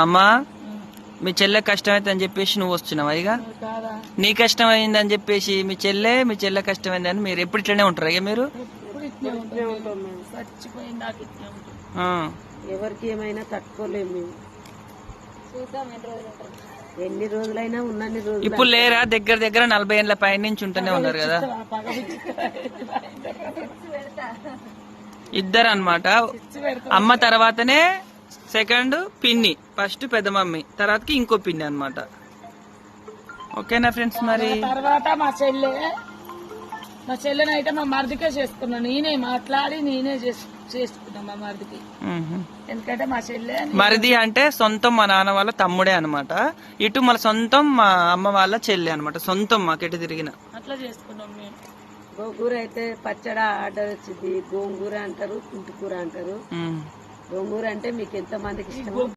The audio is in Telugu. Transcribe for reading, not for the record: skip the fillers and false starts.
అమ్మా మీ చెల్లె కష్టమైంది అని చెప్పేసి నువ్వు వస్తున్నావా? ఇక నీ కష్టం అయింది అని చెప్పేసి మీ చెల్లె కష్టమైంది అని మీరు ఎప్పుడు ఇట్లనే ఉంటారు ఇక మీరు? ఎవరికి ఏమైనా తట్టుకోలేము మేము. ఎన్ని రోజులైనా ఉన్నన్ని రోజులు. ఇప్పుడు లేరా? దగ్గర 40 ఏళ్ళ పై నుంచి ఉంటూనే ఉన్నారు కదా ఇద్దరు అన్నమాట. అమ్మ తర్వాతనే సెకండ్ పిన్ని, ఫస్ట్ పెద్ద మమ్మీ, తర్వాతకి ఇంకో పిన్ని అన్నమాట. ఓకేనా ఫ్రెండ్స్? మరి తర్వాత మా చెల్లెనైతే మా మరిదికే చేసుకున్నాను. నేనే మాట్లాడి నేనే చేసుకున్నా మా మరిదికి. ఎందుకంటే మా చెల్లె మరిది అంటే సొంతం మా నాన్న వాళ్ళ తమ్ముడే అనమాట. ఇటు మన సొంతం మా అమ్మ వాళ్ళ చెల్లె అనమాట. సొంతం మాకెటు తిరిగిన అట్లా చేసుకున్నాం మేము. గోంగూర అయితే పచ్చడ ఆర్డర్ వచ్చింది. గోంగూర అంటారు, కుంటుకూర అంటారు. గోంగూర అంటే మీకు ఎంత మందికి ఇష్టం?